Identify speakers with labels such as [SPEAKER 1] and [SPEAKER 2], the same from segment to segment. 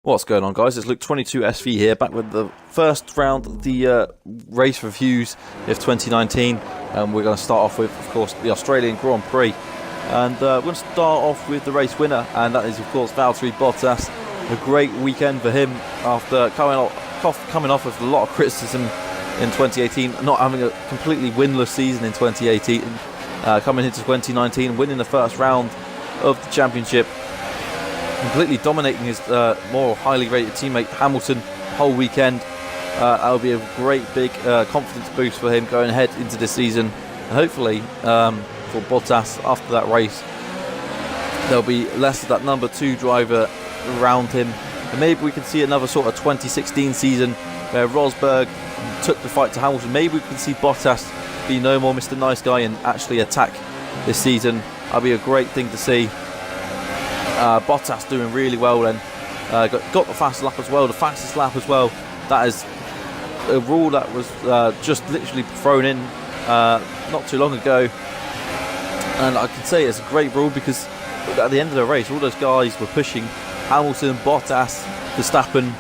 [SPEAKER 1] What's going on, guys? It's Luke 22SV here, back with the first round of the race reviews of 2019. We're going to start off with, of course, the Australian Grand Prix. And we're going to start off with the race winner, and that is, of course, Valtteri Bottas. A great weekend for him after coming off with a lot of criticism in 2018, not having a completely winless season in 2018, coming into 2019, winning the first round of the championship, completely dominating his more highly rated teammate Hamilton whole weekend. That'll be a great big confidence boost for him going ahead into this season, and hopefully for Bottas after that race there'll be less of that number 2 driver around him, and maybe we can see another sort of 2016 season where Rosberg took the fight to Hamilton. Maybe we can see Bottas be no more Mr. Nice Guy and actually attack this season. That'll be a great thing to see. Bottas doing really well then. Got the fastest lap as well, That is a rule that was just literally thrown in not too long ago. And I can say it's a great rule because at the end of the race, all those guys were pushing. Hamilton, Bottas, Verstappen,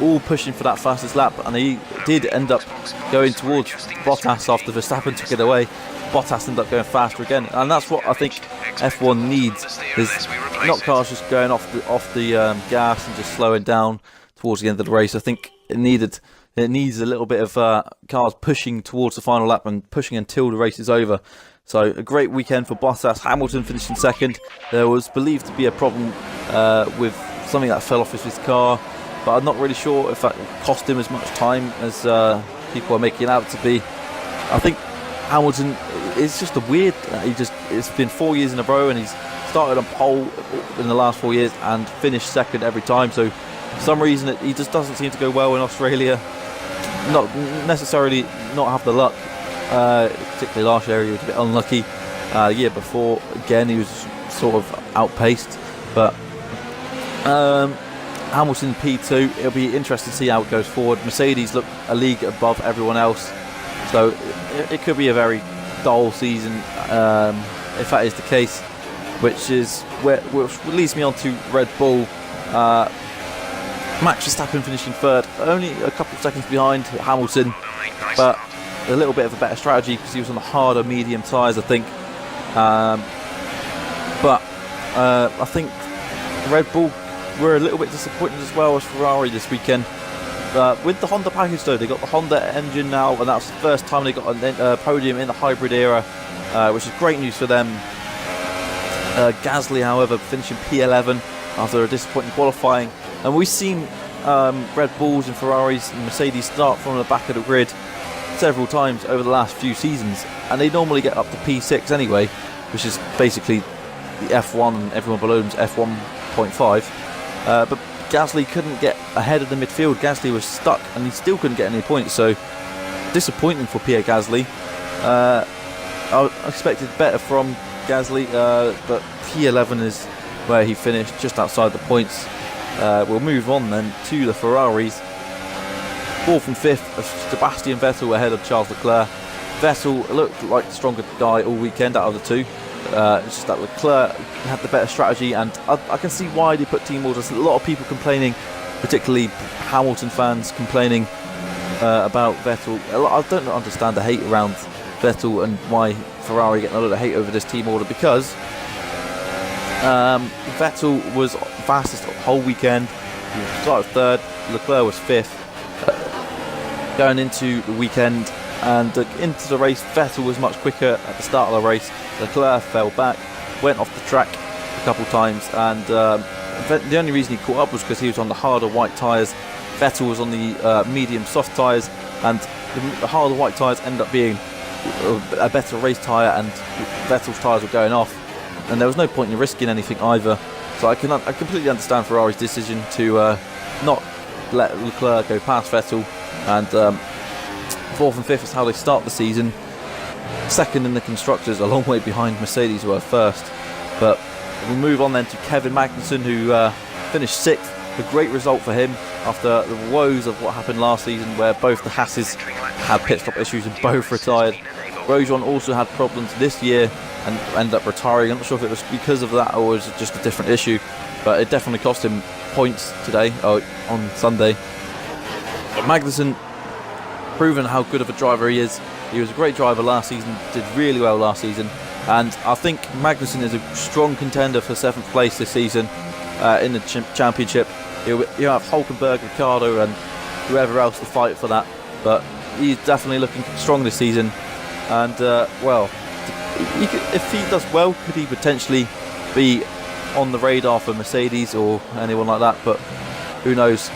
[SPEAKER 1] all pushing for that fastest lap. And he did end up going towards Bottas after Verstappen took it away. Bottas ended up going faster again. And that's what I think F1 needs, is not cars just going off the gas and just slowing down towards the end of the race. I think it needs a little bit of cars pushing towards the final lap and pushing until the race is over. So a great weekend for Bottas. Hamilton finishing second. There was believed to be a problem with something that fell off his car, but I'm not really sure if that cost him as much time as people are making it out to be. I think Hamilton is just a weird. It's been 4 years in a row, and he's started on pole in the last 4 years and finished second every time. So for some reason he just doesn't seem to go well in Australia. Not necessarily not have the luck. Particularly last year he was a bit unlucky. The year before again he was sort of outpaced. But Hamilton P2. It'll be interesting to see how it goes forward. Mercedes look a league above everyone else, so it could be a very dull season if that is the case, which leads me on to Red Bull. Max Verstappen finishing third, only a couple of seconds behind Hamilton, but a little bit of a better strategy because he was on the harder medium tyres, I think. But I think Red Bull were a little bit disappointed as well as Ferrari this weekend. With the Honda package though, they got the Honda engine now, and that's the first time they got a podium in the hybrid era, which is great news for them. Gasly, however, finishing P11 after a disappointing qualifying. And we've seen Red Bulls and Ferraris and Mercedes start from the back of the grid several times over the last few seasons, and they normally get up to P6 anyway, which is basically the F1, and everyone below them is F1.5. But Gasly couldn't get ahead of the midfield. Gasly was stuck and he still couldn't get any points, so disappointing for Pierre Gasly. I expected better from Gasly, but P11 is where he finished, just outside the points. We'll move on then to the Ferraris. 4th and 5th, Sebastian Vettel ahead of Charles Leclerc. Vettel looked like the stronger guy all weekend out of the two. It's just that Leclerc had the better strategy, and I can see why they put team orders. A lot of people complaining, particularly Hamilton fans complaining about Vettel. I don't understand the hate around Vettel and why Ferrari getting a lot of hate over this team order, because Vettel was fastest the whole weekend. He started third, Leclerc was 5th. Going into the weekend and into the race, Vettel was much quicker at the start of the race. Leclerc fell back, went off the track a couple times, and the only reason he caught up was because he was on the harder white tyres. Vettel was on the medium soft tyres, and the harder white tyres ended up being a better race tyre, and Vettel's tyres were going off, and there was no point in risking anything either. So I completely understand Ferrari's decision to not let Leclerc go past Vettel, and 4th and 5th is how they start the season. Second in the constructors, a long way behind Mercedes, who are first. But we'll move on then to Kevin Magnussen, who finished 6th. A great result for him after the woes of what happened last season, where both the Hasses had pit stop issues and both retired. Grosjean also had problems this year and ended up retiring. I'm not sure if it was because of that or was it just a different issue, but it definitely cost him points today, on Sunday. But Magnussen, proven how good of a driver he is. He was a great driver last season, did really well last season, and I think Magnussen is a strong contender for 7th place this season in the championship. You have Hulkenberg, Ricciardo, and whoever else to fight for that, but he's definitely looking strong this season. And well, if he does well, could he potentially be on the radar for Mercedes or anyone like that? But who knows.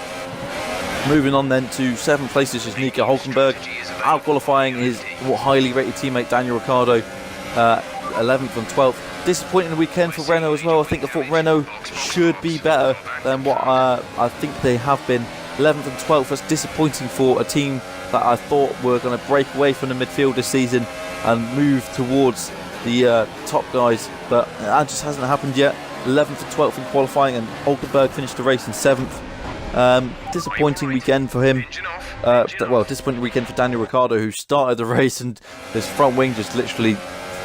[SPEAKER 1] Moving on then to 7th place is Nico Hulkenberg, out qualifying his highly rated teammate Daniel Ricciardo, 11th and 12th. Disappointing weekend for Renault as well. I thought Renault should be better than what I think they have been. 11th and 12th was disappointing for a team that I thought were going to break away from the midfield this season and move towards the top guys, but that just hasn't happened yet. 11th and 12th in qualifying, and Hulkenberg finished the race in 7th. Disappointing weekend for him. Well, disappointing weekend for Daniel Ricciardo, who started the race and his front wing just literally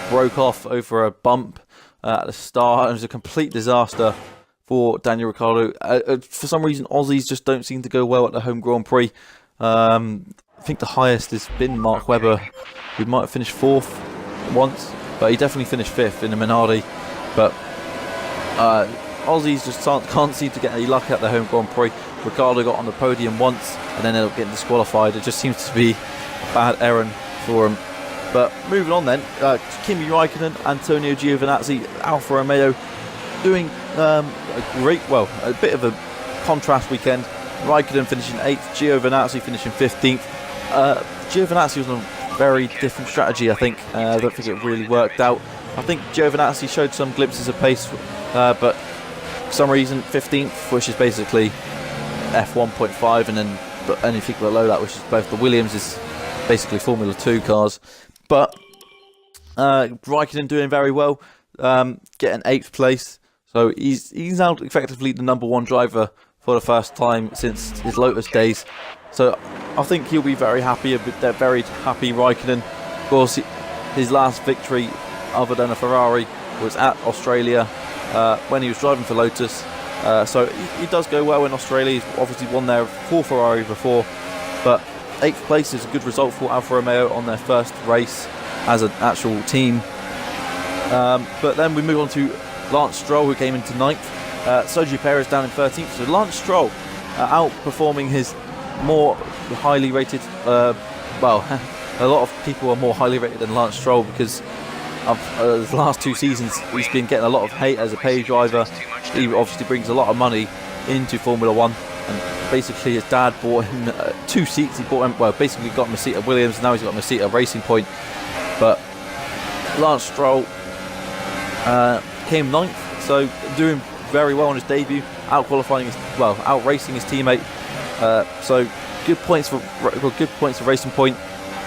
[SPEAKER 1] broke off over a bump at the start. It was a complete disaster for Daniel Ricciardo. For some reason, Aussies just don't seem to go well at the home Grand Prix. I think the highest has been Mark Webber, who might have finished 4th once, but he definitely finished 5th in the Minardi. But Aussies just can't seem to get any luck at the home Grand Prix. Ricciardo got on the podium once and then ended up getting disqualified. It just seems to be a bad errand for him. But moving on then, Kimi Raikkonen, Antonio Giovinazzi, Alfa Romeo doing a bit of a contrast weekend. Raikkonen finishing 8th, Giovinazzi finishing 15th. Giovinazzi was on a very different strategy, I think. I don't think it really worked out. I think Giovinazzi showed some glimpses of pace, but for some reason 15th, which is basically F1.5, and then anything below that, which is both the Williams, is basically Formula 2 cars. But Raikkonen doing very well, getting 8th place. So he's now effectively the #1 driver for the first time since his Lotus days. So I think he'll be very happy, very happy Raikkonen. Of course, his last victory other than a Ferrari was at Australia when he was driving for Lotus. So he does go well in Australia. He's obviously won there for Ferrari before, but 8th place is a good result for Alfa Romeo on their first race as an actual team. But then we move on to Lance Stroll, who came into 9th. Sergio Perez down in 13th. So Lance Stroll outperforming his more highly rated, a lot of people are more highly rated than Lance Stroll because of the last 2 seasons he's been getting a lot of hate as a paid driver. He obviously brings a lot of money into Formula 1, and basically his dad bought him 2 seats. He bought him, basically got him a seat at Williams, and now he's got him a seat at Racing Point. But Lance Stroll came 9th, so doing very well on his debut, out racing his teammate. So good points for Racing Point.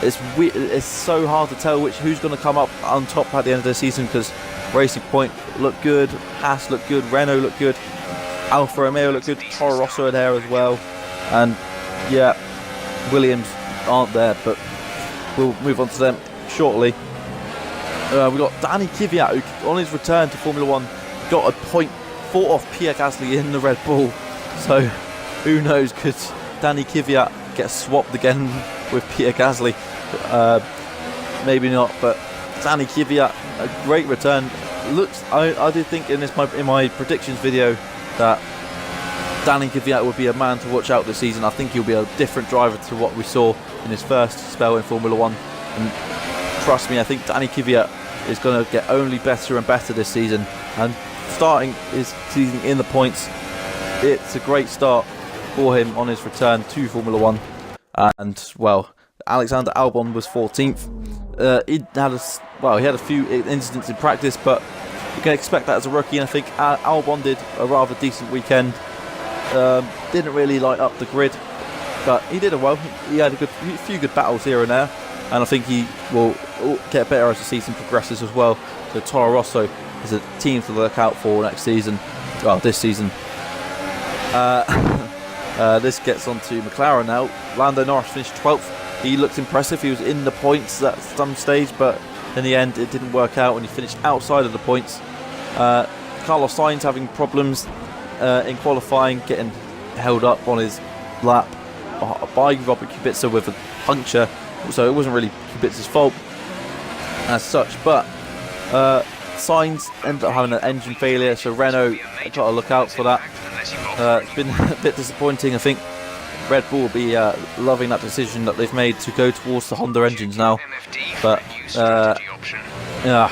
[SPEAKER 1] It's so hard to tell who's going to come up on top at the end of the season, because Racing Point looked good, Haas looked good, Renault looked good, Alfa Romeo looked good, Toro Rosso are there as well, and yeah, Williams aren't there, but we'll move on to them shortly. We've got Danny Kvyat, who on his return to Formula 1 got a point, fought off Pierre Gasly in the Red Bull. So who knows, could Danny Kvyat get swapped again with Pierre Gasly? Maybe not, but Danny Kvyat, a great return. I did think in my predictions video that Danny Kvyat would be a man to watch out this season. I think he'll be a different driver to what we saw in his first spell in Formula 1. And trust me, I think Danny Kvyat is going to get only better and better this season. And starting his season in the points, it's a great start for him on his return to Formula 1. And, well, Alexander Albon was 14th. He had a few incidents in practice, but you can expect that as a rookie. And I think Albon did a rather decent weekend. Didn't really light up the grid, but he did well. He had a few good battles here and there, and I think he will get better as the season progresses as well. So Toro Rosso is a team to look out for next season. Well, this season. This gets on to McLaren now. Lando Norris finished 12th. He looked impressive. He was in the points at some stage, but in the end it didn't work out and he finished outside of the points. Carlos Sainz having problems. in qualifying, getting held up on his lap by Robert Kubica with a puncture, so it wasn't really Kubica's fault as such, but Sainz ended up having an engine failure, so Renault got to look out for that. It's been a bit disappointing. I think Red Bull will be loving that decision that they've made to go towards the Honda engines now, but yeah,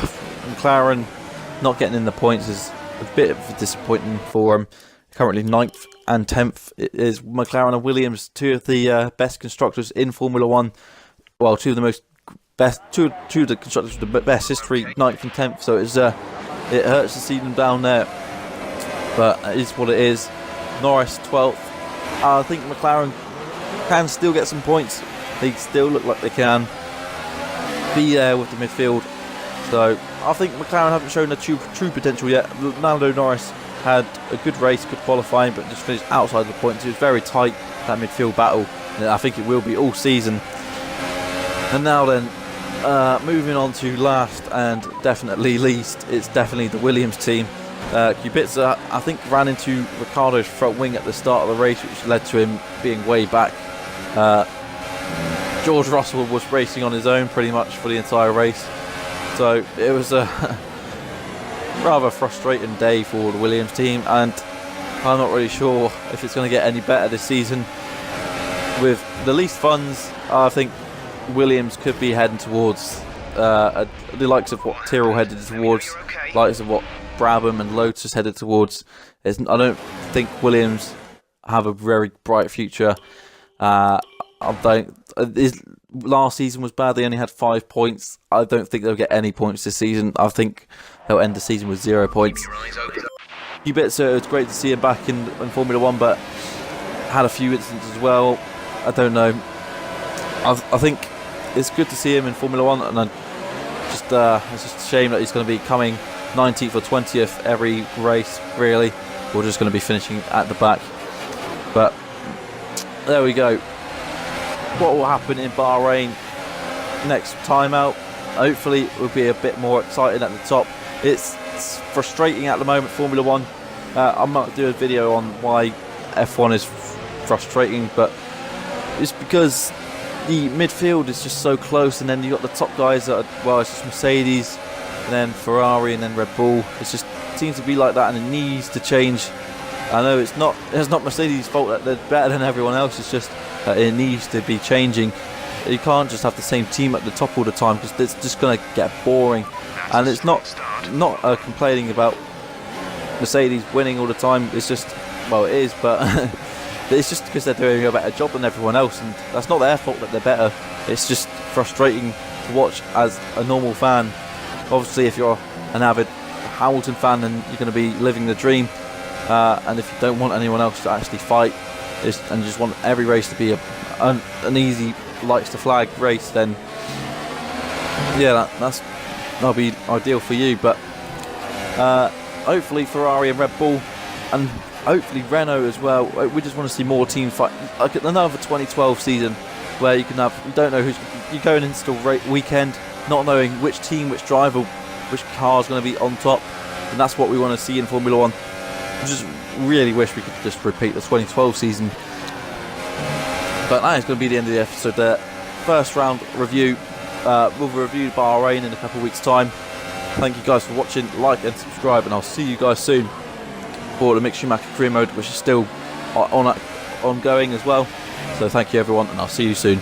[SPEAKER 1] McLaren not getting in the points is a bit of disappointing for them. Currently 9th and 10th is McLaren and Williams, two of the best constructors in Formula 1. Well, two of the constructors with the best history, 9th and 10th. So it hurts to see them down there, but it is what it is. Norris 12th. I think McLaren can still get some points. They still look like they can be there with the midfield. So I think McLaren haven't shown their true potential yet. Lando Norris had a good race, good qualifying, but just finished outside the points. It was very tight, that midfield battle, and I think it will be all season. And now then, moving on to last and definitely least, it's definitely the Williams team. Kubica, I think, ran into Ricciardo's front wing at the start of the race, which led to him being way back. George Russell was racing on his own pretty much for the entire race, so it was a rather frustrating day for the Williams team, and I'm not really sure if it's going to get any better this season. With the least funds, I think Williams could be heading towards the likes of what Tyrrell headed towards, likes of what Brabham and Lotus headed towards. I don't think Williams have a very bright future. His last season was bad. They only had 5 points. I don't think they'll get any points this season. I think they'll end the season with 0 points. Kubica, it's great to see him back in Formula 1, but had a few incidents as well. I don't know. I think it's good to see him in Formula 1, and it's just a shame that he's going to be coming 19th or 20th every race, really. We're just going to be finishing at the back. But there we go. What will happen in Bahrain next time out? Hopefully it will be a bit more exciting at the top. It's frustrating at the moment, Formula 1. I might do a video on why F1 is frustrating, but it's because the midfield is just so close, and then you've got the top guys that are, well, it's just Mercedes, and then Ferrari, and then Red Bull. It just seems to be like that, and it needs to change. I know it's not Mercedes' fault that they're better than everyone else. It's just that it needs to be changing. You can't just have the same team at the top all the time, because it's just going to get boring. And it's not complaining about Mercedes winning all the time. It's just, well, it is, but it's just because they're doing a better job than everyone else, and that's not their fault that they're better. It's just frustrating to watch as a normal fan. Obviously, if you're an avid Hamilton fan, then you're going to be living the dream. And if you don't want anyone else to actually fight, and you just want every race to be an easy lights to flag race, then yeah, that'll be ideal for you. But hopefully Ferrari and Red Bull, and hopefully Renault as well. We just want to see more teams fight, like another 2012 season where you don't know you're going into the weekend not knowing which team, which driver, which car is going to be on top, and that's what we want to see in Formula 1. I just really wish we could just repeat the 2012 season. But that is going to be the end of the episode there. First round review. We'll review Bahrain in a couple of weeks' time. Thank you guys for watching. Like and subscribe, and I'll see you guys soon for the Mick Schumacher career mode, which is still ongoing as well. So thank you everyone, and I'll see you soon.